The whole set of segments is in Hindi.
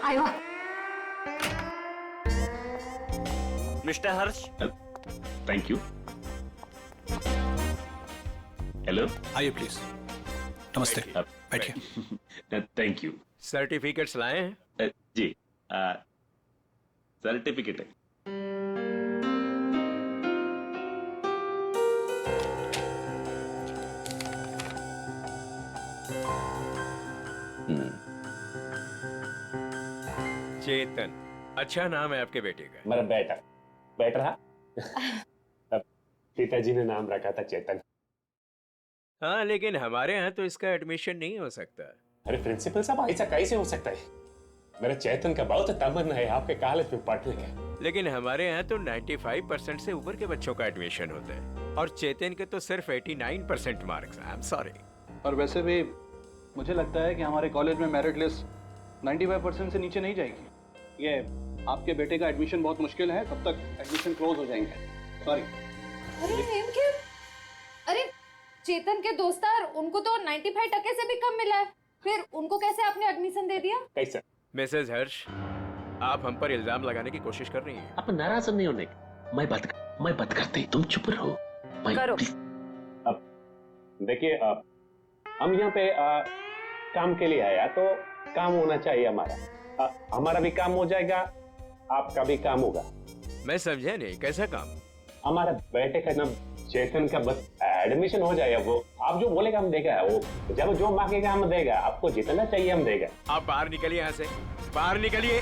आयो mister Harsh. Thank you. Hello, आइए प्लीज। नमस्ते, बैठिए। Thank you. सर्टिफिकेट्स लाए हैं? जी, सर्टिफिकेट है। चेतन, अच्छा नाम है आपके बेटे का। मेरा बेटा बैठ रहा। पिताजी ने नाम रखा था चेतन। हाँ, लेकिन हमारे यहाँ तो इसका एडमिशन नहीं हो सकता। अरे प्रिंसिपल साहब, ऐसा कैसे हो सकता है? मेरा चेतन का बहुत तमन्ना है आपके कॉलेज में पढ़ने का। लेकिन हमारे यहाँ तो 95% से ऊपर के बच्चों का एडमिशन होता है और चेतन के तो सिर्फ 89% मार्क्स। I am sorry. और वैसे भी मुझे लगता है कि हमारे कॉलेज में मेरिट लिस्ट 95% से नीचे नहीं जाएगी। ये आपके बेटे का एडमिशन बहुत मुश्किल है, तब तक एडमिशन क्लोज हो जाएंगे। सॉरी। अरे चेतन के दोस्तार, उनको तो 95% से भी कम मिला है, फिर उनको कैसे आपने एडमिशन दे दिया? कैसा? मिसेज हर्ष, आप हम पर इल्जाम लगाने की कोशिश कर रही हैं। आप नाराज नहीं होने। मैं बात करते, तुम चुप रहो। करो। अब देखिए, हम यहाँ पे काम के लिए आया तो काम होना चाहिए हमारा। हमारा भी काम हो जाएगा, आपका भी काम होगा। मैं समझा नहीं, कैसा काम? हमारा बेटे का नाम चेतन का बस एडमिशन हो जाएगा। वो आप जो बोलेगा हम देगा, वो जब जो मांगेगा हम देगा। आपको जितना चाहिए हम देगा। आप बाहर निकलिए यहाँ से, बाहर निकलिए।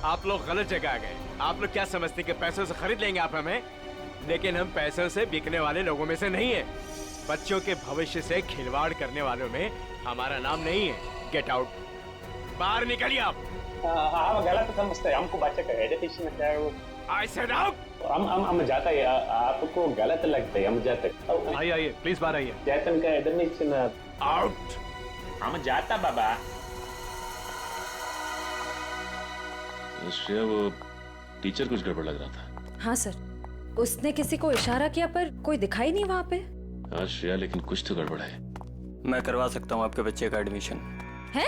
आप लोग गलत जगह आ गए। आप लोग क्या समझते कि पैसों से खरीद लेंगे आप हमें? लेकिन हम पैसों से बिकने वाले लोगों में से नहीं है। बच्चों के भविष्य से खिलवाड़ करने वालों में हमारा नाम नहीं है। गेट आउट, बाहर निकलिए आप। आप गलत समझते हैं, हमको बच्चे का एजुकेशन है वो। I said out. हम जाता है, आपको गलत लगता है, हम जाते। आइए प्लीज बाहर आइए। चेतन का एडमिशन आउट। हम जाता बाबा। श्रेया, वो टीचर कुछ गड़बड़ लग रहा था। हाँ सर, उसने किसी को इशारा किया पर कोई दिखाई नहीं वहाँ पे। हाँ श्रेया, लेकिन कुछ तो गड़बड़ है। मैं करवा सकता हूँ आपके बच्चे का एडमिशन। है?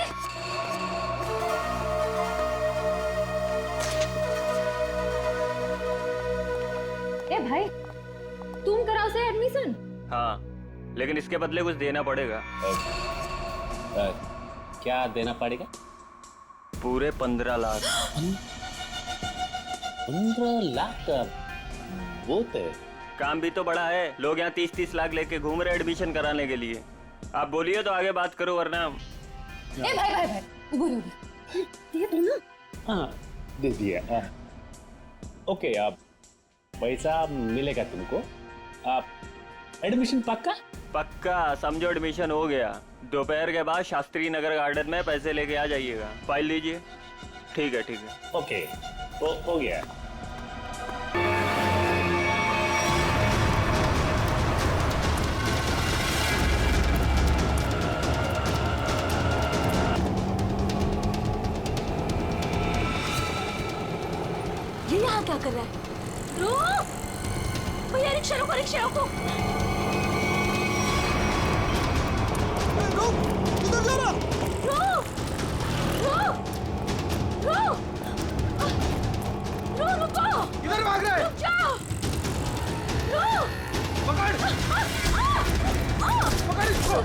ए भाई, तुम कराओ से एडमिशन? हाँ, लेकिन इसके बदले कुछ देना पड़ेगा। क्या देना पड़ेगा? पूरे 15 लाख। 15 लाख का बहुत है। काम भी तो बड़ा है। लोग यहाँ 30-30 लाख लेके घूम रहे एडमिशन कराने के लिए। आप बोलिए तो आगे बात करो, वरना। ए भाई, उबर दे दो ना। हाँ, दे दिया। ओके, आप पैसा मिलेगा तुमको। आप एडमिशन पक्का? समझो, एडमिशन हो गया। दोपहर के बाद शास्त्री नगर गार्डन में पैसे लेके आ जाइएगा। फाइल लीजिए। ठीक है। ओके, हो गया। ये यहाँ क्या कर रहा है? रुक! भैया, रिक्शा रोको। किधर जा रहा? रुको! किधर भाग रहा है? रुक जाओ! पकड़ इसको।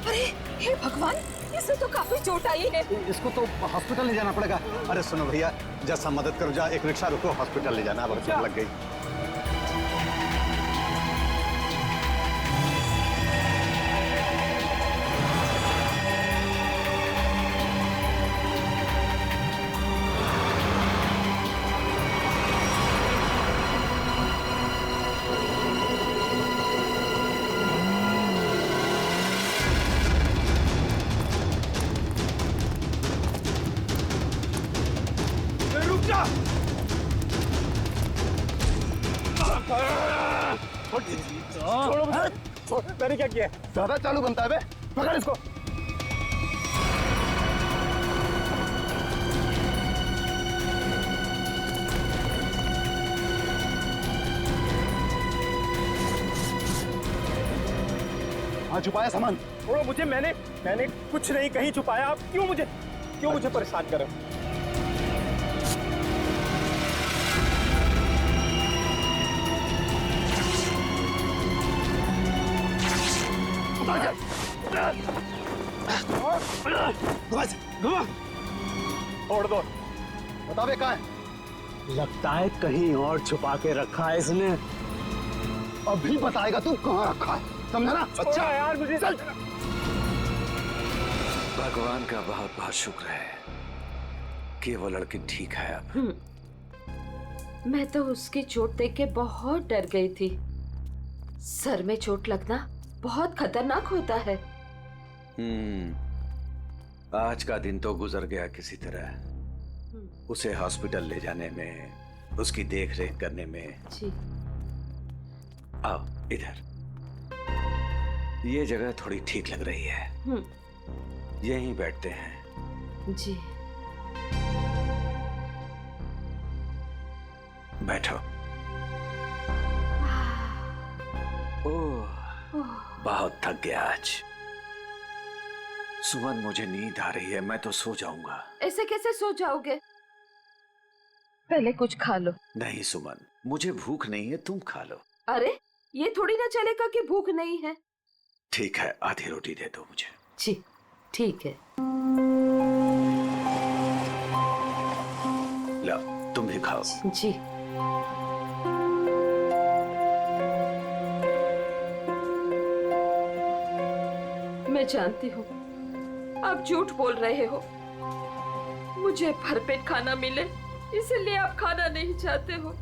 अरे हे भगवान, इसे तो काफी चोट आई है। इसको तो हॉस्पिटल ले जाना पड़ेगा। अरे सुनो भैया, जैसा मदद करो, जा एक रिक्शा रुको, हॉस्पिटल ले जाना। अब चोट लग गई। मैंने क्या किया? ज्यादा चालू बनता है बे। पकड़ इसको। कहाँ छुपाया सामान? छोड़ो मुझे, मैंने कुछ नहीं कहीं छुपाया। आप क्यों मुझे परेशान कर रहे हो? छोड़ दो। बतावे कहाँ है? लगता है कहीं और छुपा के रखा है इसने। अभी बताएगा तू कहाँ रखा है, समझा ना? अच्छा यार, मुझे चल। भगवान का बहुत बहुत शुक्र है कि वो लड़की ठीक है अब। मैं तो उसकी चोट देख के बहुत डर गई थी। सर में चोट लगना बहुत खतरनाक होता है। आज का दिन तो गुजर गया किसी तरह। उसे हॉस्पिटल ले जाने में, उसकी देख रेख करने में। जी। आओ इधर, ये जगह थोड़ी ठीक लग रही है। यहीं बैठते हैं। जी। बैठो। ओह, बहुत थक गया आज। सुमन, मुझे नींद आ रही है, मैं तो सो जाऊंगा। ऐसे कैसे सो जाओगे? पहले कुछ खा लो। नहीं सुमन, मुझे भूख नहीं है, तुम खा लो। अरे ये थोड़ी ना चलेगा कि भूख नहीं है। ठीक है, आधी रोटी दे दो मुझे। जी ठीक है। लो तुम भी खाओ। जी। मैं जानती हूँ आप झूठ बोल रहे हो। मुझे भरपेट खाना मिले इसलिए आप खाना नहीं चाहते हो।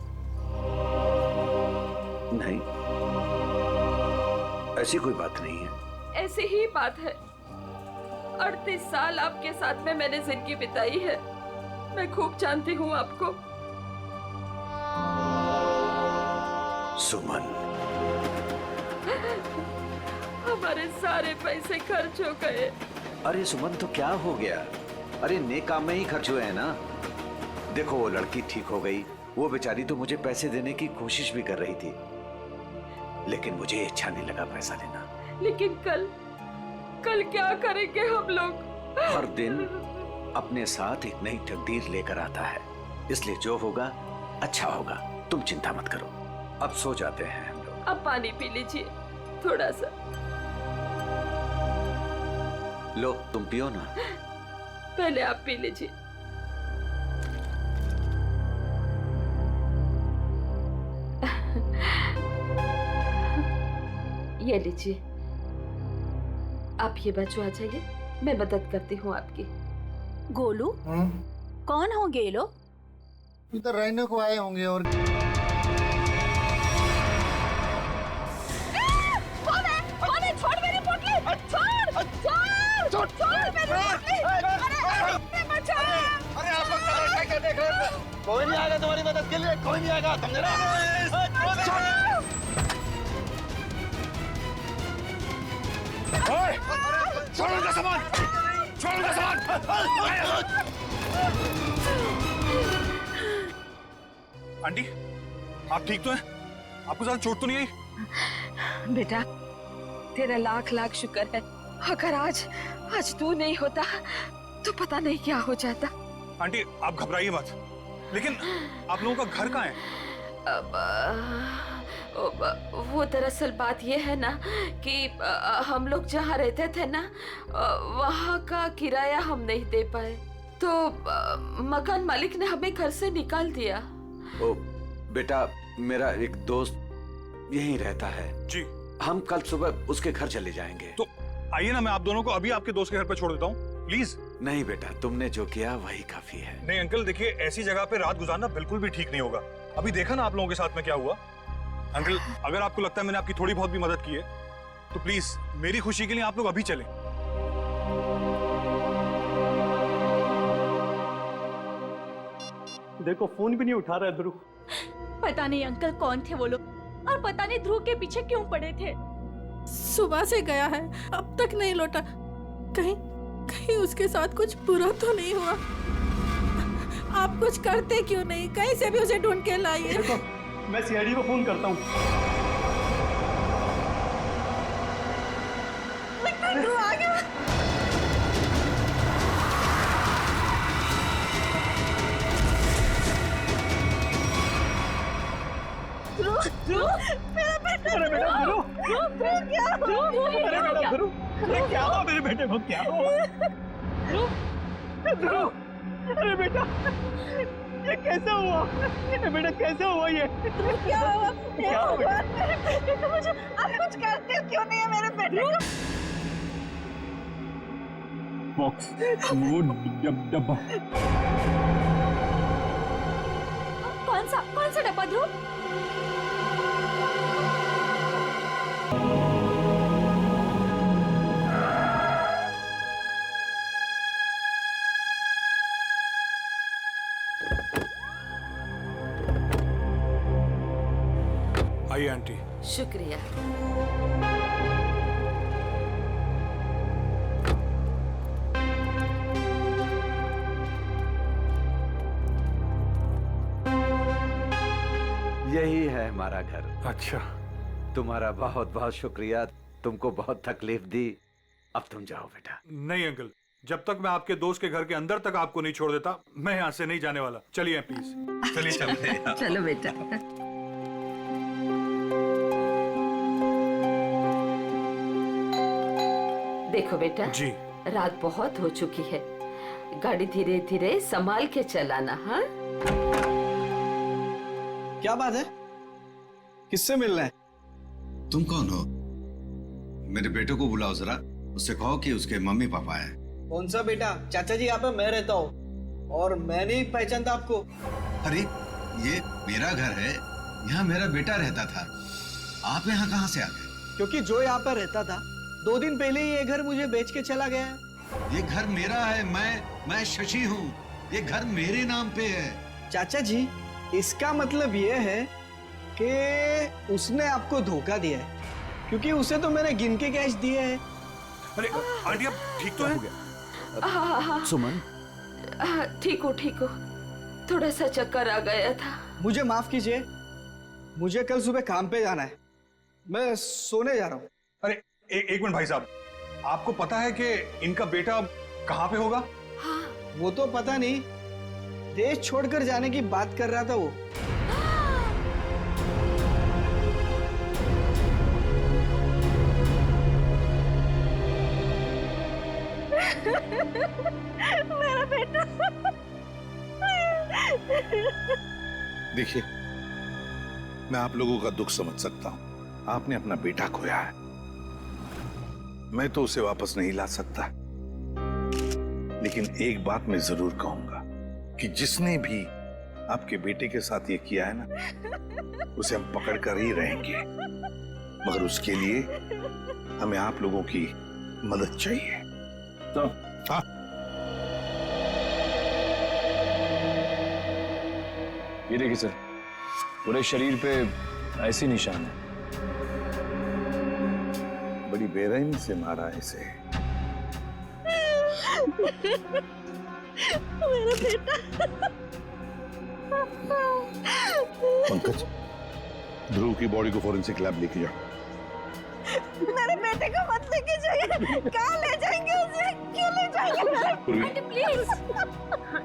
नहीं, ऐसी कोई बात नहीं है। ऐसी ही बात है। 38 साल आपके साथ में मैंने जिंदगी बिताई है। मैं खूब जानती हूँ आपको। सुमन, हमारे सारे पैसे खर्च हो गए। अरे सुमन, तो क्या हो गया? अरे नेक काम में ही खर्च हुए हैं ना। देखो वो लड़की ठीक हो गई, वो बेचारी तो मुझे पैसे देने की कोशिश भी कर रही थी, लेकिन मुझे अच्छा नहीं लगा पैसा देना। लेकिन कल क्या करेंगे हम लोग? हर दिन अपने साथ एक नई तकदीर लेकर आता है, इसलिए जो होगा अच्छा होगा। तुम चिंता मत करो, अब सो जाते हैं हम लोग। अब पानी पी लीजिए थोड़ा सा। लो तुम पियो ना। पहले आप पी लीजिए। ये लीजिए। आप ये बच्चों आ जाइए, मैं मदद करती हूँ आपकी। गोलू, कौन होंगे ये लोग? इधर रहने को आए होंगे। और छोड़ मेरी पोटली! छोड़ मेरी पोटली! अरे बचाओ! अरे आप लोग क्या देख रहे हैं? कोई नहीं आएगा तुम्हारी मदद के लिए, कोई नहीं आएगा। समझे ना? छोड़ उनका सामान, छोड़ उनका सामान। आंटी, आप ठीक तो हैं? आपको ज्यादा चोट तो नहीं आई? बेटा तेरा लाख लाख शुक्र है। अगर आज तू नहीं होता तो पता नहीं क्या हो जाता। आंटी आप घबराइए मत, लेकिन आप लोगों का घर कहाँ है? वो दरअसल बात ये है ना कि हम लोग जहाँ रहते थे ना वहाँ का किराया हम नहीं दे पाए, तो मकान मालिक ने हमें घर से निकाल दिया। ओ बेटा, मेरा एक दोस्त यहीं रहता है जी। हम कल सुबह उसके घर चले जाएंगे। तो आइए ना, मैं आप दोनों को अभी आपके दोस्त के घर पर छोड़ देता हूँ, प्लीज। नहीं बेटा, तुमने जो किया वही काफी है। नहीं अंकल, देखिए ऐसी जगह पे रात गुजारना बिल्कुल भी ठीक नहीं होगा। अभी देखा ना आप लोगों के साथ में क्या हुआ। अंकल, अगर आपको लगता है मैंने आपकी थोड़ी बहुत भी मदद की है तो प्लीज मेरी खुशी के लिए आप लोग अभी चलें। देखो फोन भी नहीं उठा रहा है ध्रुव। पता नहीं अंकल कौन थे वो लोग, और पता नहीं ध्रुव के पीछे क्यों पड़े थे। सुबह से गया है, अब तक नहीं लौटा। कहीं उसके साथ कुछ बुरा तो नहीं हुआ? आप कुछ करते क्यों नहीं? कहीं से भी उसे ढूंढ के लाइए। देखो, मैं सीआईडी को फोन करता हूँ। क्या हुआ मेरे बेटे को? क्या हुआ? ध्रुव, अरे बेटा, ये कैसे हुआ? ये बेटा कैसे हुआ ये? क्या हुआ? क्या हुआ? मेरे बेटे को मुझे आप कुछ करते क्यों नहीं है मेरे बेटे को? बॉक्स, वो डब्बा। कौन सा डब्बा ध्रुव? आइए आंटी। शुक्रिया। यही है हमारा घर। अच्छा, तुम्हारा बहुत बहुत शुक्रिया। तुमको बहुत तकलीफ दी। अब तुम जाओ बेटा। नहीं अंकल, जब तक मैं आपके दोस्त के घर के अंदर तक आपको नहीं छोड़ देता, मैं यहाँ से नहीं जाने वाला। चलिए प्लीज। चलिए चलते हैं। चलो बेटा। देखो बेटा जी। रात बहुत हो चुकी है, गाड़ी धीरे धीरे संभाल के चलाना। हाँ, क्या बात है? किससे मिलना है? तुम कौन हो? मेरे बेटे को बुलाओ जरा, उससे कहो कि उसके मम्मी पापा है। कौन सा बेटा? चाचा जी यहाँ पे मैं रहता हूँ और मैं नहीं पहचानता आपको। अरे ये मेरा घर है, यहाँ मेरा बेटा रहता था। आप यहाँ कहाँ से आ गए? क्योंकि जो यहाँ पर रहता था 2 दिन पहले ही ये घर मुझे बेच के चला गया है। ये घर मेरा है, मैं शशि हूँ। ये घर मेरे नाम पे है। चाचा जी, इसका मतलब ये है कि उसने आपको धोखा दिया है, क्योंकि उसे तो मैंने गिन के कैश दिए हैं। अरे आंटी, आप ठीक तो हैं? सुमन, ठीक हो। थोड़ा सा चक्कर आ गया था। मुझे माफ कीजिए, मुझे कल सुबह काम पे जाना है। मैं सोने जा रहा हूँ। अरे एक मिनट भाई साहब, आपको पता है कि इनका बेटा कहाँ पे होगा? वो तो पता नहीं, देश छोड़कर जाने की बात कर रहा था वो। मेरा बेटा। देखिए, मैं आप लोगों का दुख समझ सकता हूं। आपने अपना बेटा खोया है, मैं तो उसे वापस नहीं ला सकता, लेकिन एक बात मैं जरूर कहूंगा कि जिसने भी आपके बेटे के साथ ये किया है ना, उसे हम पकड़ कर ही रहेंगे। मगर उसके लिए हमें आप लोगों की मदद चाहिए। तो हाँ, ये देखिए सर, पूरे शरीर पे ऐसी निशान है। बड़ी बेरहमी से मारा इसे। मेरा बेटा। पंकज, ध्रुव की बॉडी को फॉरेंसिक लैब लेके जाओ। मेरे बेटे को मत लेके जाइए। कहाँ ले जाएंगे उसे? क्यों ले जाएंगे? प्लीज।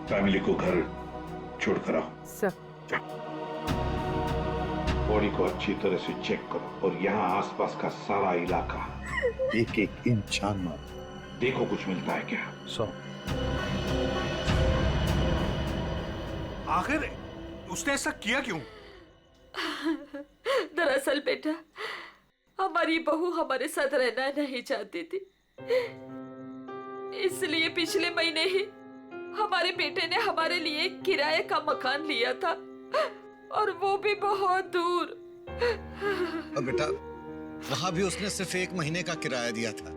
फैमिली को घर छोड़कर आओ। सर। बॉडी को अच्छी तरह से चेक करो और यहाँ आसपास का सारा इलाका एक एक इंच छान मारो। देखो कुछ मिलता है क्या। आखिर उसने ऐसा किया क्यों? दरअसल बेटा, हमारी बहू हमारे साथ रहना नहीं चाहती थी, इसलिए पिछले महीने ही हमारे बेटे ने हमारे लिए किराए का मकान लिया था, और वो भी बहुत दूर। अब बेटा, वहां भी उसने सिर्फ 1 महीने का किराया दिया था।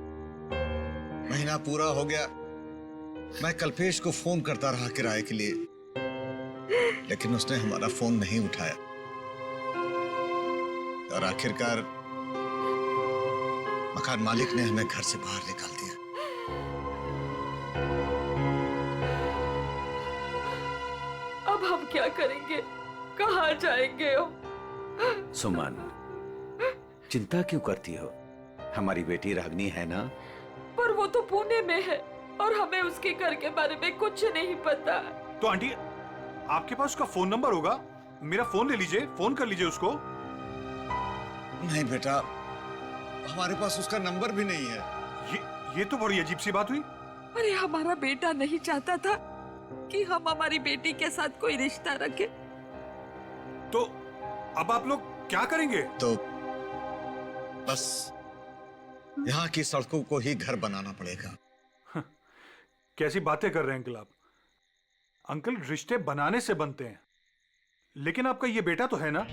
महीना पूरा हो गया, मैं कल्पेश को फोन करता रहा किराए के लिए, लेकिन उसने हमारा फोन नहीं उठाया और आखिरकार मकान मालिक ने हमें घर से बाहर निकाल दिया। अब हम क्या करेंगे? कहाँ जाएंगे हम? सुमन, चिंता क्यों करती हो? हमारी बेटी रागनी है ना? पर वो तो पुणे में है और हमें उसके घर के बारे में कुछ नहीं पता। तो आंटी, आपके पास उसका फोन नंबर होगा, मेरा फोन ले लीजिए, फोन कर लीजिए उसको। नहीं बेटा, हमारे पास उसका नंबर भी नहीं है। ये तो बड़ी अजीब सी बात हुई। अरे हमारा बेटा नहीं चाहता था कि हम हमारी बेटी के साथ कोई रिश्ता रखें। तो अब आप लोग क्या करेंगे? तो बस यहाँ की सड़कों को ही घर बनाना पड़ेगा। कैसी बातें कर रहे हैं अंकल आप? अंकल, रिश्ते बनाने से बनते हैं, लेकिन आपका ये बेटा तो है ना।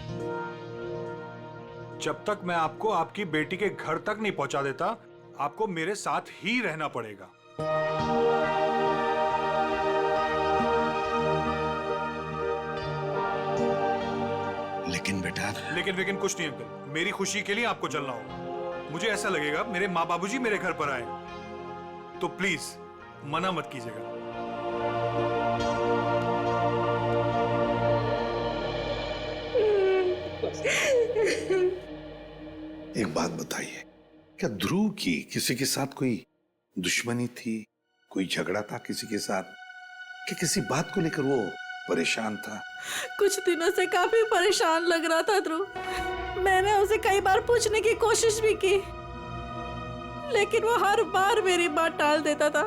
जब तक मैं आपको आपकी बेटी के घर तक नहीं पहुंचा देता, आपको मेरे साथ ही रहना पड़ेगा। लेकिन बेटा, लेकिन कुछ नहीं अंकल, मेरी खुशी के लिए आपको चलना होगा। मुझे ऐसा लगेगा मेरे माँ बाबूजी मेरे घर पर आए, तो प्लीज मना मत कीजिएगा। एक बात बताइए, क्या ध्रुव की किसी के साथ कोई दुश्मनी थी, कोई झगड़ा था किसी के साथ, कि किसी बात को लेकर वो परेशान था? कुछ दिनों से काफी परेशान लग रहा था ध्रुव। मैंने उसे कई बार पूछने की कोशिश भी की, लेकिन वो हर बार मेरी बात टाल देता था।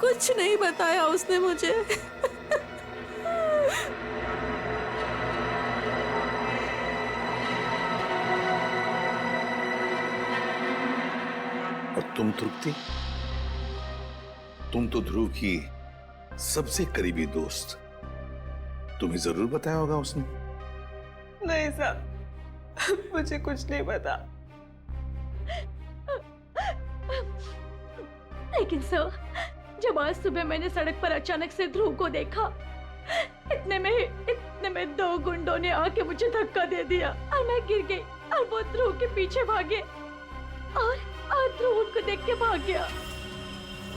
कुछ नहीं बताया उसने मुझे। और तुम तृप्ति, तुम तो ध्रुव की सबसे करीबी दोस्त, तुम्हें जरूर बताया होगा उसने। नहीं साहब, मुझे कुछ नहीं पता। लेकिन सर, जब आज सुबह मैंने सड़क पर अचानक से ध्रुव को देखा, इतने में 2 गुंडों ने आके मुझे धक्का दे दिया और मैं गिर गई और वो ध्रुव के पीछे भागे और ध्रुव उनको देख के भाग गया।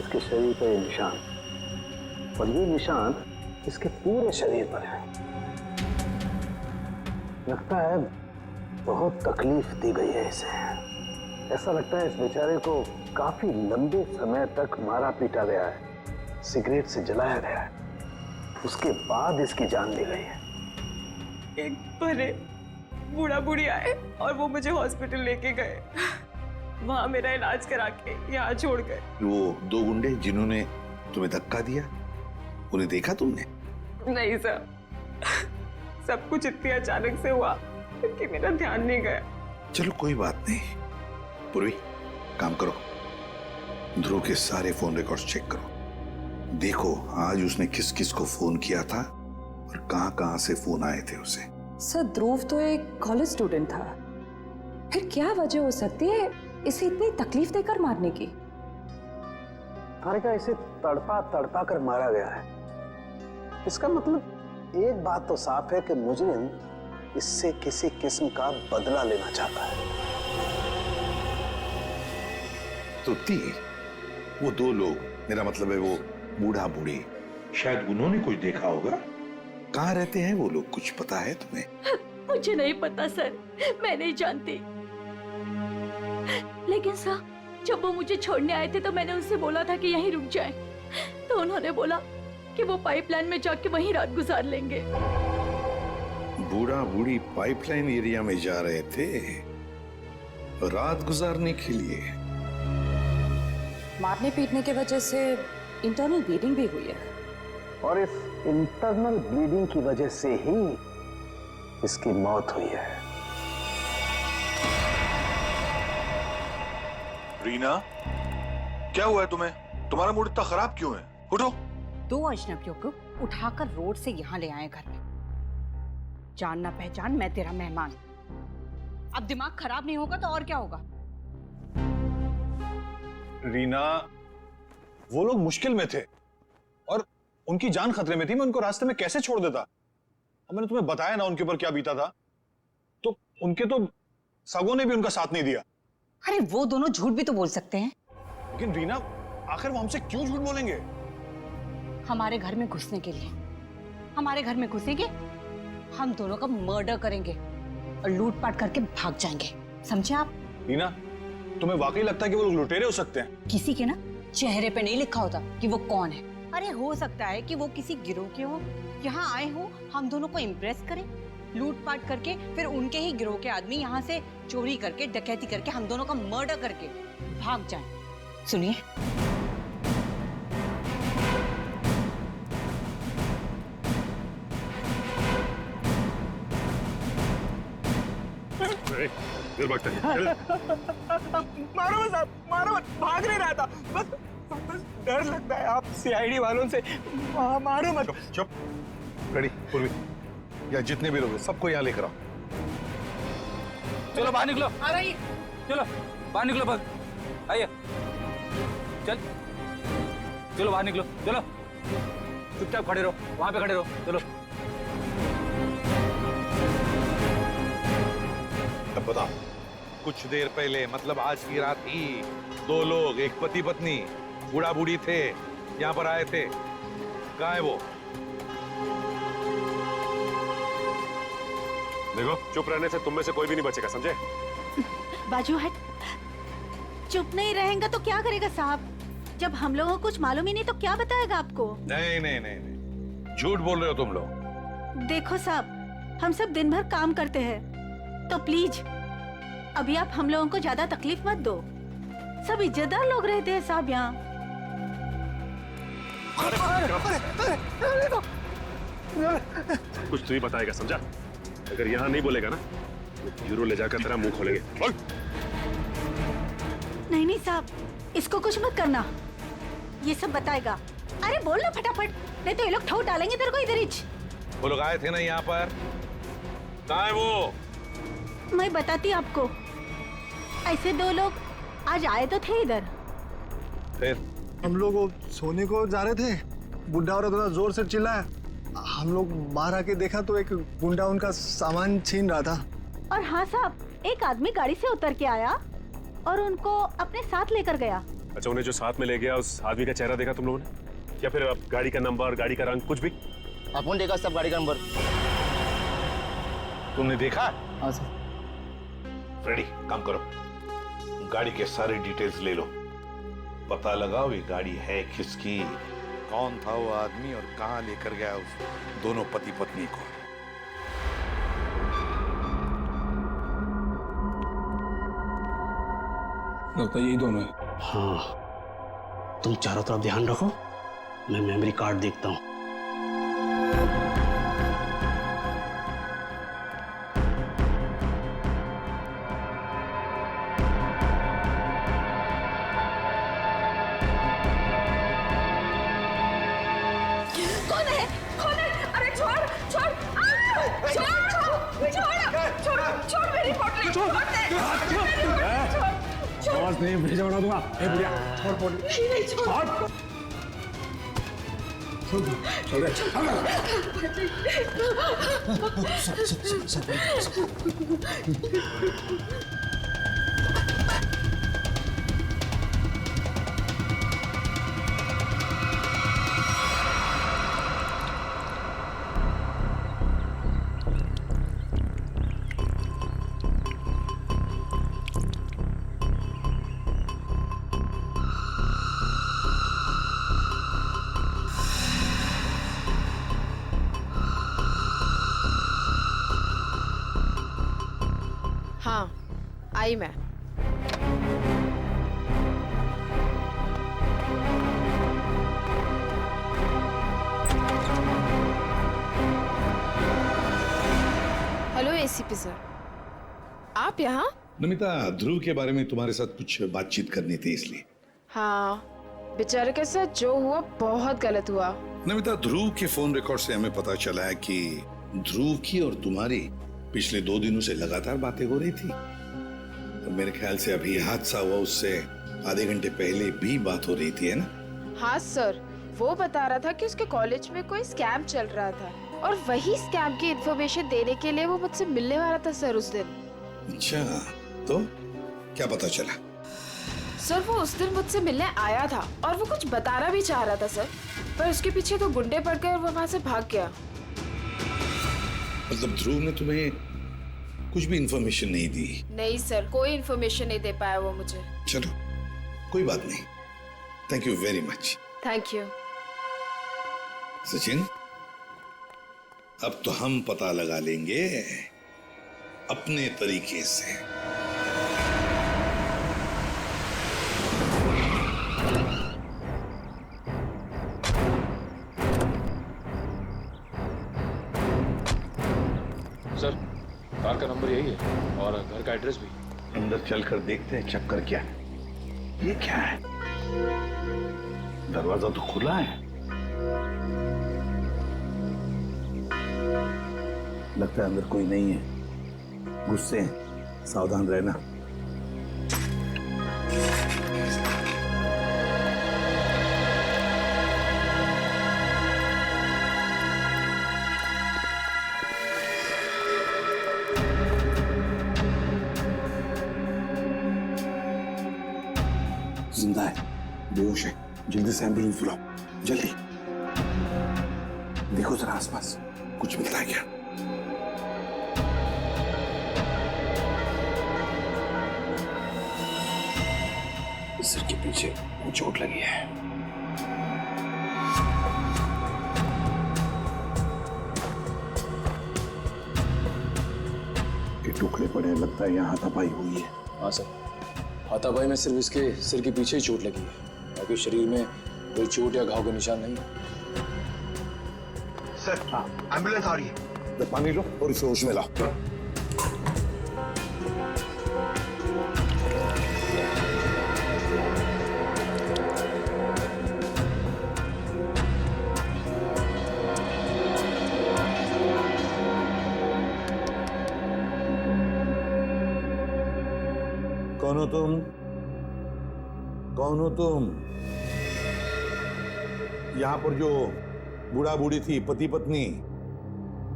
इसके शरीर पर ये निशान, और ये निशान इसके पूरे शरीर पर है। लगता है बहुत तकलीफ दी गई है इसे। ऐसा लगता है इस बेचारे को काफी लंबे समय तक मारा पीटा गया है, सिगरेट से जलाया गया है, उसके बाद इसकी जान ली गई है। एक बड़े बूढ़ा बूढ़ी आए और वो मुझे हॉस्पिटल लेके गए, वहां मेरा इलाज करा के यहाँ छोड़ गए। वो 2 गुंडे जिन्होंने तुम्हें धक्का दिया, उन्हें देखा तुमने? नहीं सर, सब कुछ इतनी अचानक से हुआ कि मेरा ध्यान नहीं गया। चलो कोई बात नहीं। पूर्वी, काम करो, ध्रुव के सारे फोन रिकॉर्ड्स चेक करो। देखो आज उसने किस किस को फोन किया था और कहां से फोन आए थे उसे। सर, ध्रुव तो एक कॉलेज स्टूडेंट था, फिर क्या वजह हो सकती है इसे इतनी तकलीफ देकर मारने की? तारिका, इसे तड़पा तड़पा कर मारा गया है। इसका मतलब एक बात तो साफ है कि मुजरिम इससे किसी किस्म का बदला लेना चाहता है। तो वो 2 लोग, मेरा मतलब है वो बूढ़ा बूढ़ी, शायद उन्होंने कुछ देखा होगा। कहाँ रहते हैं वो लोग, कुछ पता है तुम्हें? मुझे नहीं पता सर, मैं नहीं जानती। लेकिन सर, जब वो मुझे छोड़ने आए थे तो मैंने उनसे बोला था कि यहीं रुक जाएं, तो उन्होंने बोला कि वो पाइपलाइन में जाके वहीं रात गुजार लेंगे। बूढ़ा बूढ़ी पाइपलाइन एरिया में जा रहे थे रात गुजारने के लिए? मारने पीटने की वजह से इंटरनल ब्लीडिंग भी हुई है, और इस इंटरनल ब्लीडिंग की वजह से ही इसकी मौत हुई है। रीना, क्या हुआ है तुम्हें? तुम्हारा मूड इतना खराब क्यों है? उठो। 2 अजनबियों को उठाकर रोड से यहाँ ले आए घर में। जान ना पहचान, मैं तेरा मेहमान। अब दिमाग खराब नहीं होगा तो और क्या होगा? रीना, वो लोग मुश्किल में थे और उनकी जान खतरे में थी। मैं उनको रास्ते में कैसे छोड़ देता? अब मैंने तुम्हें बताया ना उनके ऊपर क्या बीता था, तो उनके तो सगों ने भी उनका साथ नहीं दिया। अरे वो दोनों झूठ भी तो बोल सकते हैं। लेकिन रीना, आखिर वो हमसे क्यों झूठ बोलेंगे? हमारे घर में घुसने के लिए। हमारे घर में घुसेंगे, हम दोनों का मर्डर करेंगे और लूटपाट करके भाग जाएंगे, समझे आप? रीना, तुम्हें वाकई लगता है कि वो लोग लुटेरे हो सकते हैं? किसी के ना चेहरे पे नहीं लिखा होता कि वो कौन है। अरे हो सकता है कि वो किसी गिरोह के हो, यहाँ आए हो हम दोनों को इम्प्रेस करें लूटपाट करके फिर उनके ही गिरोह के आदमी यहाँ से चोरी करके डकैती करके हम दोनों का मर्डर करके भाग जाएं। सुनिए, मारो मत साहब, मारो मत, भाग नहीं रहा था, बस डर लगता है आप सीआईडी वालों से, मारो मत। चुप। रेडी पूर्वी, या जितने भी लोग हैं सबको यहाँ लेकर आओ। चलो बाहर निकलो, आ रही, चलो बाहर निकलो, बस आइए, चल चलो बाहर निकलो, चलो चुपचाप खड़े रहो, वहां पे खड़े रहो, चलो। अब बताओ, कुछ देर पहले मतलब आज की रात ही 2 लोग, एक पति पत्नी, बूढ़ा बूढ़ी थे, यहाँ पर आए थे। कहाँ है वो? देखो, चुप रहने से तुम में से कोई भी नहीं बचेगा, समझे? बाजू हट। चुप नहीं रहेगा तो क्या करेगा साहब? जब हम लोगों को कुछ मालूम ही नहीं तो क्या बताएगा आपको? नहीं नहीं नहीं नहीं, झूठ बोल रहे हो तुम लोग। देखो साहब, हम सब दिन भर काम करते हैं, तो प्लीज अभी आप हम लोगों को ज्यादा तकलीफ मत दो। सब इज्जतदार लोग रहते हैं साहब यहाँ। कुछ तू ही बताएगा, समझा? अगर यहाँ नहीं बोलेगा ना, तो ब्यूरो ले जाकर तेरा मुंह खोलेंगे। बोल। नहीं नहीं साहब, इसको कुछ मत करना, ये सब बताएगा। अरे बोल ना फटाफट, नहीं तो ये लोग ठोक डालेंगे तेरे को इधर ही। वो लोग आए थे ना यहाँ पर, कहाँ है वो? मैं बताती आपको, ऐसे 2 लोग आज आए तो थे इधर। फिर हम लोग सोने को जा रहे थे, बुढ़ा औरत थोड़ा जोर से चिल्लाया, हम लोग बाहर आके देखा तो एक गुंडा उनका सामान छीन रहा था। और हाँ साहब, एक आदमी गाड़ी से उतर के आया और उनको अपने साथ लेकर गया। अच्छा, उन्हें जो साथ में ले गया उस आदमी का चेहरा देखा तुम लोगों ने? या फिर गाड़ी का नंबर, गाड़ी का रंग, कुछ भी? अपन देखा सब गाड़ी का नंबर। तुमने देखा? हाँ सर। रेडी, काम करो, गाड़ी के सारे डिटेल्स ले लो, पता लगाओ ये गाड़ी है किसकी, कौन था वो आदमी और कहां लेकर गया उस दोनों पति पत्नी को। लगता है यही दोनों है। हाँ, तुम चारों तरफ ध्यान रखो, मैं मेमोरी कार्ड देखता हूँ। आवाज नहीं, भेजा बना दूंगा। ए बुढ़िया, छोड़ पोटली। नहीं छोड़। छोड़ दे। हाँ, आई मैं। हेलो एसीपी सर, आप यहाँ? नमिता, ध्रुव के बारे में तुम्हारे साथ कुछ बातचीत करनी थी इसलिए। हाँ, बेचारे के साथ जो हुआ बहुत गलत हुआ। नमिता, ध्रुव के फोन रिकॉर्ड से हमें पता चला है कि ध्रुव की और तुम्हारी पिछले 2 दिनों से लगातार बातें हो रही थी। तो मेरे ख्याल से अभी हादसा हुआ उससे आधे घंटे पहले भी बात हो रही थी, है ना? हाँ सर, वो बता रहा था कि उसके कॉलेज में कोई स्कैम चल रहा था और वही स्कैम की इन्फॉर्मेशन देने के लिए वो मुझसे मिलने वाला था सर उस दिन। अच्छा, तो क्या पता चला? सर वो उस दिन मुझसे मिलने आया था और वो कुछ बताना भी चाह रहा था सर, पर उसके पीछे 2 गुंडे पड़ गए और वो वहाँ से भाग गया। मतलब ध्रुव ने तुम्हें कुछ भी इंफॉर्मेशन नहीं दी? नहीं सर, कोई इन्फॉर्मेशन नहीं दे पाया वो मुझे। चलो, कोई बात नहीं, thank you very much. Thank you. Sachin, अब तो हम पता लगा लेंगे अपने तरीके से। सर, कार का नंबर यही है और घर का एड्रेस भी। अंदर चलकर देखते हैं चक्कर क्या है। ये क्या है? दरवाजा तो खुला है। लगता है अंदर कोई नहीं है। गुस्से हैं, सावधान रहना। जिंदा है, बेहोश है। जल्दी से एम्बुलेंस बुलाओ, जल्दी। देखो जरा आसपास कुछ मिलता है क्या? सिर के पीछे चोट लगी है। ये टुकड़े पड़े, लगता है यहाँ हाथापाई हुई है। हाँ सर, हाथापाई में सिर्फ इसके सिर के पीछे ही चोट लगी है, बाकी शरीर में कोई चोट या घाव का निशान नहीं है। सर, एम्बुलेंस आ रही है। पानी लो और इसे होश में लाओ। कौन हो तुम? कौन हो तुम? यहाँ पर जो बूढ़ा बूढ़ी थी, पति पत्नी,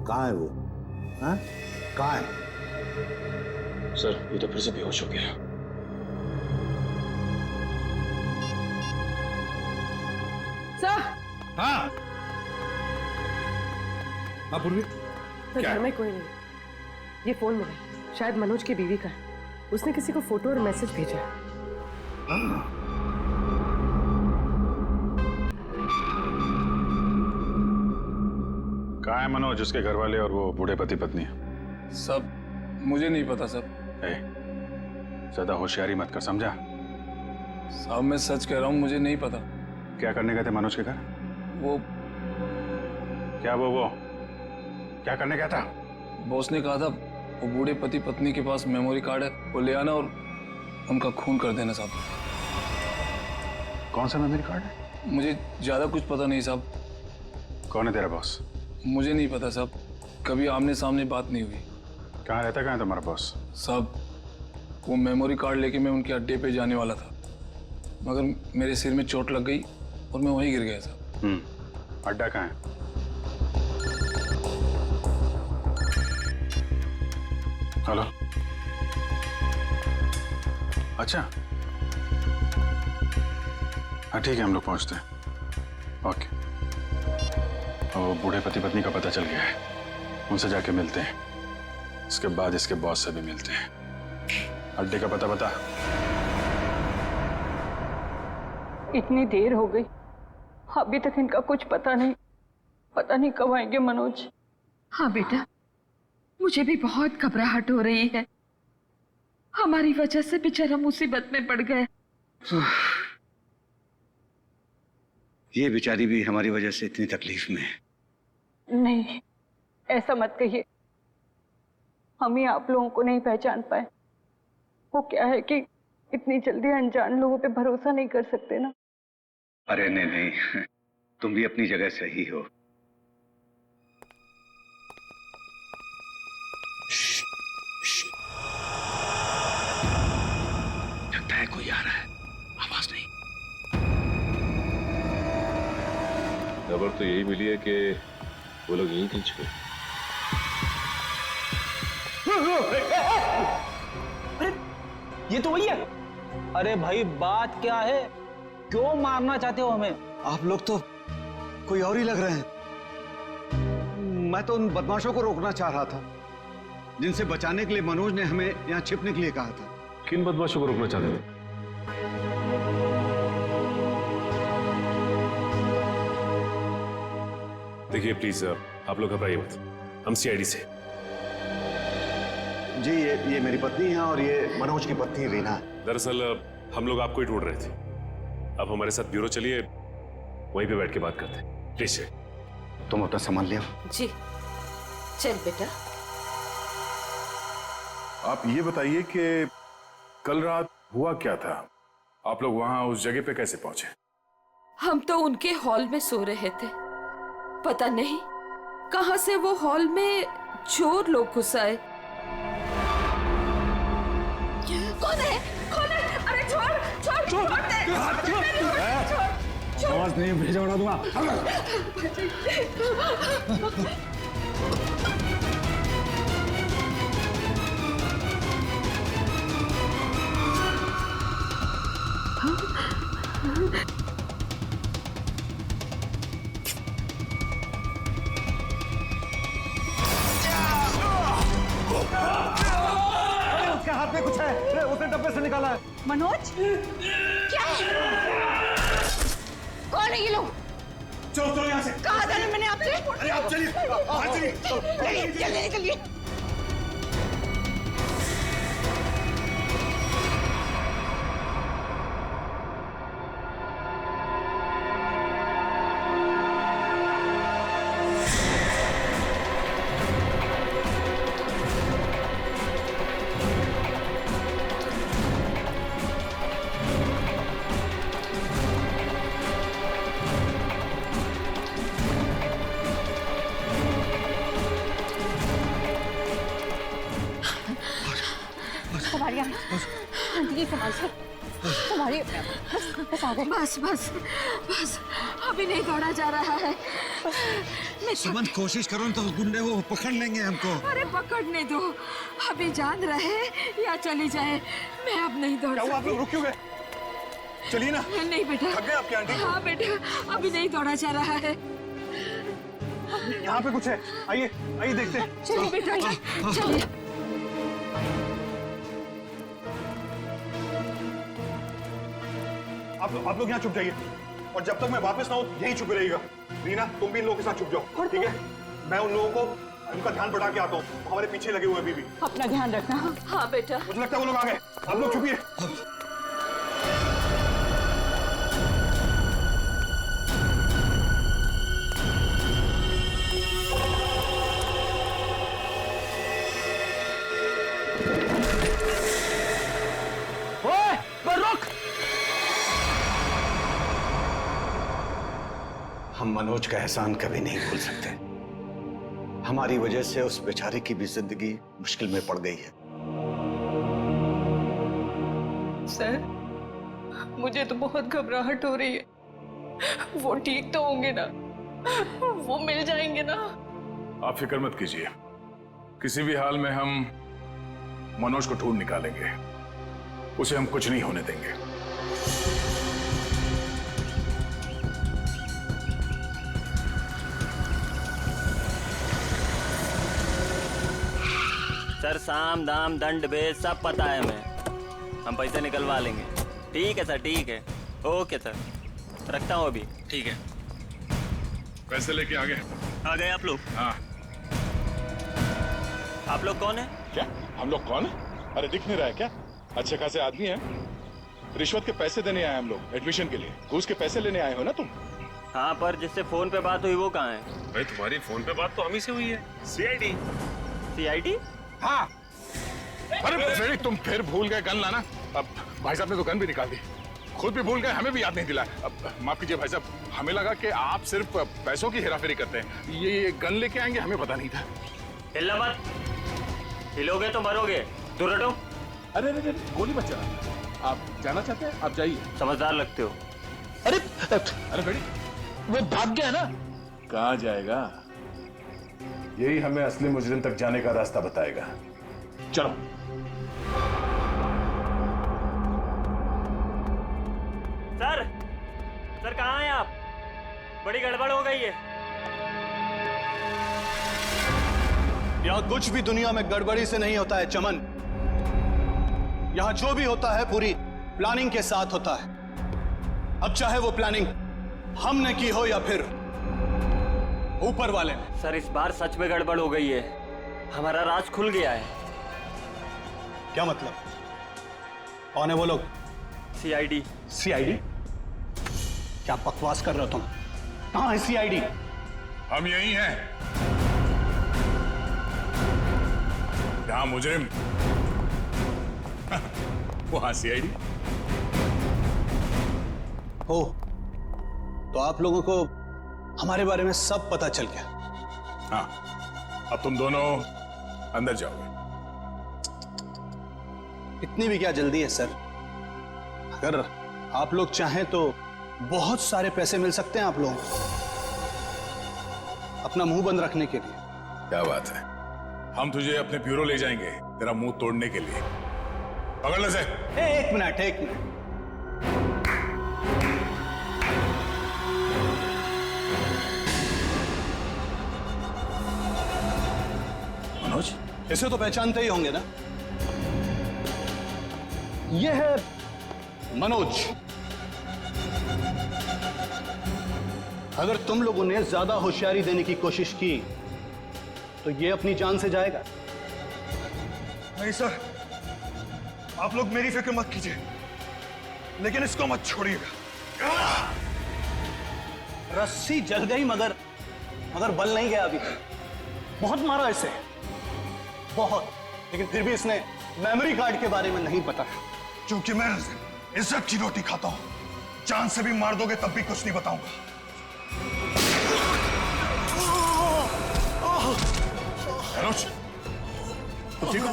कहाँ है वो? हाँ? कहाँ है? सर, ये तो फिर से बेहोश हो गया। सर। हाँ। हाँ पूर्वी। घर में कोई नहीं। ये फोन मिला, शायद मनोज की बीवी का है। उसने किसी को फोटो और मैसेज भेजा है। कहाँ है मनोज, उसके घर वाले और वो बूढ़े पति पत्नी? सब मुझे नहीं पता सब। ज्यादा होशियारी मत कर, समझा? साहब मैं सच कह रहा हूँ, मुझे नहीं पता। क्या करने गए थे मनोज के घर? वो क्या वो क्या करने गया था? बॉस ने कहा था वो बूढ़े पति पत्नी के पास मेमोरी कार्ड है, वो ले आना और उनका खून कर देना साहब। कौन सा मेमोरी कार्ड है? मुझे ज्यादा कुछ पता नहीं साहब। कौन है तेरा बॉस? मुझे नहीं पता साहब, कभी आमने सामने बात नहीं हुई। कहाँ रहता, कहाँ है तुम्हारा बॉस? साहब वो मेमोरी कार्ड लेके मैं उनके अड्डे पे जाने वाला था, मगर मेरे सिर में चोट लग गई और मैं वहीं गिर गया साहब। अड्डा कहाँ है? हेलो, अच्छा हाँ ठीक है, हम लोग पहुंचते हैं। ओके। और बूढ़े पति पत्नी का पता चल गया है, उनसे जाके मिलते हैं। इसके बाद इसके बॉस से भी मिलते हैं। अड्डे का पता बता। इतनी देर हो गई, अभी तक इनका कुछ पता नहीं। पता नहीं कब आएंगे मनोज। हाँ बेटा, मुझे भी बहुत घबराहट हो रही है। हमारी वजह से बेचारा मुसीबत में पड़ गए। ये बेचारी भी हमारी वजह से इतनी तकलीफ में है। नहीं, ऐसा मत कहिए। हम ही आप लोगों को नहीं पहचान पाए। वो क्या है कि इतनी जल्दी अनजान लोगों पे भरोसा नहीं कर सकते ना। अरे नहीं नहीं, तुम भी अपनी जगह सही हो। लगता है कोई आ रहा है, आवाज नहीं। खबर तो यही मिली है कि वो लोग यहीं कहीं छुपे। अरे ये तो वही है। अरे भाई बात क्या है, क्यों मारना चाहते हो हमें? आप लोग तो कोई और ही लग रहे हैं। मैं तो उन बदमाशों को रोकना चाह रहा था जिनसे बचाने के लिए मनोज ने हमें यहाँ छिपने के लिए कहा था। किन बदमाशों को रोकना चाहते थे? देखिए प्लीज आप लोग घबराइए मत, हम सीआईडी से। जी ये मेरी पत्नी है और ये मनोज की पत्नी रीना। दरअसल हम लोग आपको ही ढूंढ रहे थे। आप हमारे साथ ब्यूरो चलिए, वहीं पे बैठ के बात करते हैं। प्लीज तुम अपना सामान लिया। जी चल बेटा। आप ये बताइए कि कल रात हुआ क्या था? आप लोग वहां उस जगह पे कैसे पहुंचे? हम तो उनके हॉल में सो रहे थे, पता नहीं कहां से वो हॉल में चोर लोग घुस आए। कौन है? कौन है? अरे छोड़ दे। आवाज नहीं भेजा उड़ा दूंगा। उसके हाथ में कुछ है, उसने डब्बे से निकाला है। मनोज क्या कौन है ये लोग? चलो यहाँ से। कहा था ना मैंने आपसे? अरे आप चलिए, बाहर चलिए। चलिए निकलिए। बस अभी नहीं दौड़ा जा रहा है। सुमन कोशिश करो तो गुंडे वो पकड़ लेंगे हमको। अरे पकड़ने दो, अभी जान रहे या चली जाए, मैं अब नहीं दौड़ सकती। आप लोग रुक क्यों गए? चलिए ना। नहीं बेटा। थक गए आपके आंटी? हाँ बेटा, अभी नहीं दौड़ा जा रहा है। यहाँ पे कुछ है, आइए आइए देखते हैं। चलिए बेटा चलिए। आप लोग यहाँ चुप जाइए और जब तक मैं वापस ना हूँ यहीं छुपे रहिएगा। रीना तुम भी इन लोगों के साथ छुप जाओ, ठीक है? मैं उन लोगों को उनका ध्यान बढ़ा के आता हूँ, हमारे पीछे लगे हुए अभी भी। अपना ध्यान रखना। हाँ बेटा। मुझे लगता है वो लोग आ गए, आप लोग छुपिए। हम मनोज का एहसान कभी नहीं भूल सकते। हमारी वजह से उस बेचारे की भी जिंदगी मुश्किल में पड़ गई है। सर मुझे तो बहुत घबराहट हो रही है। वो ठीक तो होंगे ना? वो मिल जाएंगे ना? आप फिक्र मत कीजिए, किसी भी हाल में हम मनोज को ढूंढ निकालेंगे, उसे हम कुछ नहीं होने देंगे। सर साम दाम दंड भेद सब पता है हमें, हम पैसे निकलवा लेंगे। ठीक है सर, ठीक है, ओके सर, रखता हूँ अभी। ठीक है। पैसे लेके आ गए आप लोग? हाँ। आप लोग कौन है? क्या हम लोग कौन है? अरे दिख नहीं रहा है क्या? अच्छे खासे आदमी हैं, रिश्वत के पैसे देने आए हम लोग एडमिशन के लिए। घूस के पैसे लेने आए हो ना तुम? हाँ, पर जिससे फोन पे बात हुई वो कहाँ है? भाई तुम्हारी फोन पे बात तो हम ही से हुई है। सीआईडी। सीआईडी? हाँ। अरे तुम फिर भूल गए गन लाना। अब भाई साहब ने तो गन भी निकाल दी, खुद भी भूल गए, हमें भी याद नहीं दिला। अब माफ कीजिए भाई साहब, हमें लगा कि आप सिर्फ पैसों की हेराफेरी करते हैं, ये गन लेके आएंगे हमें पता नहीं था। हिलना मत, हिलोगे तो मरोगे, दूर हटो। अरे गोली मत चला, आप जाना चाहते हैं आप जाइए। समझदार लगते हो। अरे बेटी वो भाग गया ना। कहाँ जाएगा? यही हमें असली मुजरिम तक जाने का रास्ता बताएगा। चलो। सर कहाँ हैं आप? बड़ी गड़बड़ हो गई है। यहाँ कुछ भी दुनिया में गड़बड़ी से नहीं होता है चमन। यहाँ जो भी होता है पूरी प्लानिंग के साथ होता है। अब चाहे वो प्लानिंग हमने की हो या फिर ऊपर वाले ने। सर इस बार सच में गड़बड़ हो गई है, हमारा राज खुल गया है। क्या मतलब? कौन है वो लोग? सीआईडी। सीआईडी? क्या बकवास कर रहे हो तुम? कहाँ है सीआईडी? हम यही हैं। यहाँ मुजरिम, वहां सीआईडी। हो तो आप लोगों को हमारे बारे में सब पता चल गया। हाँ, अब तुम दोनों अंदर जाओगे। इतनी भी क्या जल्दी है सर? अगर आप लोग चाहें तो बहुत सारे पैसे मिल सकते हैं आप लोगों को अपना मुंह बंद रखने के लिए। क्या बात है, हम तुझे अपने ब्यूरो ले जाएंगे तेरा मुंह तोड़ने के लिए। पकड़ ले से। एक मिनट। मनोज, इसे तो पहचानते ही होंगे ना? ये है मनोज। अगर तुम लोगों ने ज्यादा होशियारी देने की कोशिश की तो ये अपनी जान से जाएगा। नहीं सर, आप लोग मेरी फिक्र मत कीजिए, लेकिन इसको मत छोड़िएगा। रस्सी जल गई मगर बल नहीं गया अभी। बहुत मारा इसे, बहुत, लेकिन फिर भी इसने मेमोरी कार्ड के बारे में नहीं पता। क्योंकि मैं इज्जत की रोटी खाता हूं, जान से भी मार दोगे तब भी कुछ नहीं बताऊंगा। मनोज, तो ठीक हो?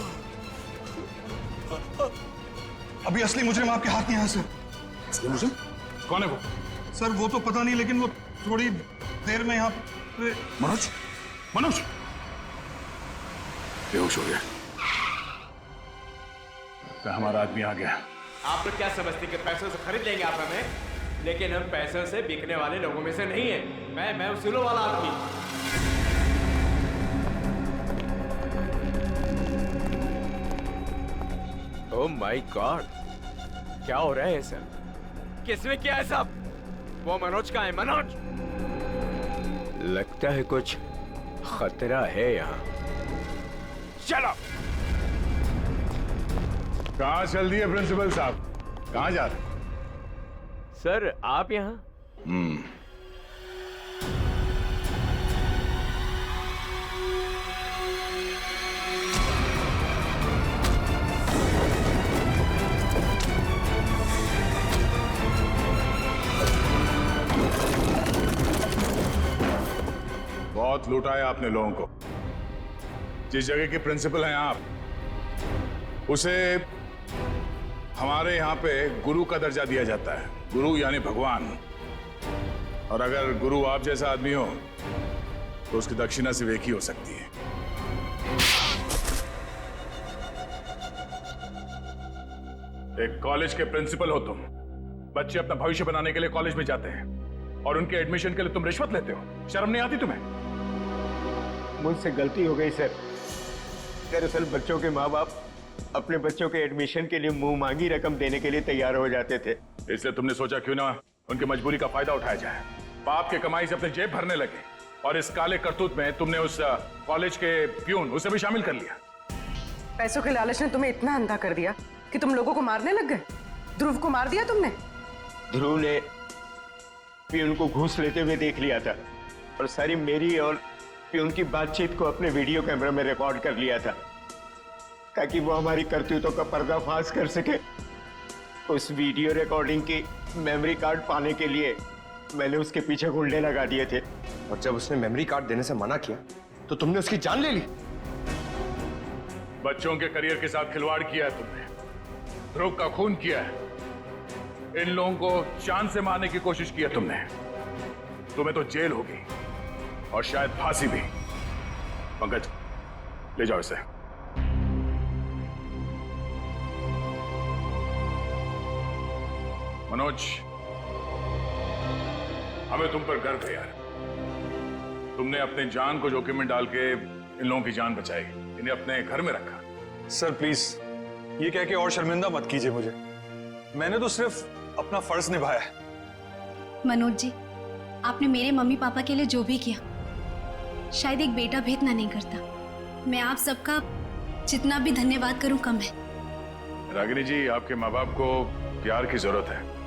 अभी असली मुजरिम आपके हाथ में है सर। असली मुजरिम? कौन है वो? सर वो तो पता नहीं, लेकिन वो थोड़ी देर में यहाँ पे। मनोज बेहोश हो गया। तो हमारा आदमी आ गया। आप लोग क्या समझते कि पैसों से खरीद लेंगे आप हमें? लेकिन हम पैसों से बिकने वाले लोगों में से नहीं है। मैं उसूलों वाला आदमी। ओह माय गॉड, क्या हो रहा है सर? किसने किया है सब? वो मनोज का है। मनोज, लगता है कुछ खतरा है यहाँ। चलो। कहाँ चल दिए प्रिंसिपल साहब? कहाँ जा रहे? सर आप यहाँ? बहुत लूटा है आपने लोगों को। जिस जगह के प्रिंसिपल हैं आप, उसे हमारे यहाँ पे गुरु का दर्जा दिया जाता है। गुरु यानी भगवान। और अगर गुरु आप जैसा आदमी हो तो उसकी दक्षिणा सिर्फ एक ही हो सकती है। एक कॉलेज के प्रिंसिपल हो तुम। बच्चे अपना भविष्य बनाने के लिए कॉलेज में जाते हैं और उनके एडमिशन के लिए तुम रिश्वत लेते हो। शर्म नहीं आती तुम्हें? मुझसे गलती हो गई सर। दरअसल बच्चों के माँ बाप अपने बच्चों के एडमिशन के लिए मुंह मांगी रकम देने के लिए तैयार हो जाते थे। इसलिए तुमने सोचा क्यों ना उनकी मजबूरी का फायदा उठाया जाए। बाप के कमाई से अपने जेब भरने लगे और इस काले करतूत में तुमने उस कॉलेज के प्यून उसे भी शामिल कर लिया। पैसों के लालच ने तुम्हें इतना अंधा कर दिया कि तुम लोगों को मारने लग गए। ध्रुव को मार दिया तुमने। ध्रुव ने प्यून को घूस लेते हुए देख लिया था और सारी मेरी और प्यून की बातचीत को अपने वीडियो कैमरा में रिकॉर्ड कर लिया था ताकि वो हमारी करतूतों का पर्दाफाश कर सके। उस वीडियो रिकॉर्डिंग की मेमोरी कार्ड पाने के लिए मैंने उसके पीछे गुंडे लगा दिए थे। और जब उसने मेमोरी कार्ड देने से मना किया तो तुमने उसकी जान ले ली। बच्चों के करियर के साथ खिलवाड़ किया है तुमने। ध्रुव का खून किया है। इन लोगों को जान से मारने की कोशिश की है तुमने। तुम्हें तो जेल होगी और शायद फांसी भी। पंकज, ले जाओ इसे। मनोज, हमें तुम पर गर्व है यार। तुमने अपने जान को जोखिम में डाल के इन लोगों की जान बचाई, इन्हें अपने घर में रखा। सर प्लीज ये कह के और शर्मिंदा मत कीजिए मुझे। मैंने तो सिर्फ अपना फर्ज निभाया है। मनोज जी, आपने मेरे मम्मी पापा के लिए जो भी किया शायद एक बेटा भी इतना नहीं करता। मैं आप सबका जितना भी धन्यवाद करूं कम है। रागिनी जी, आपके माँ बाप को प्यार की जरूरत है।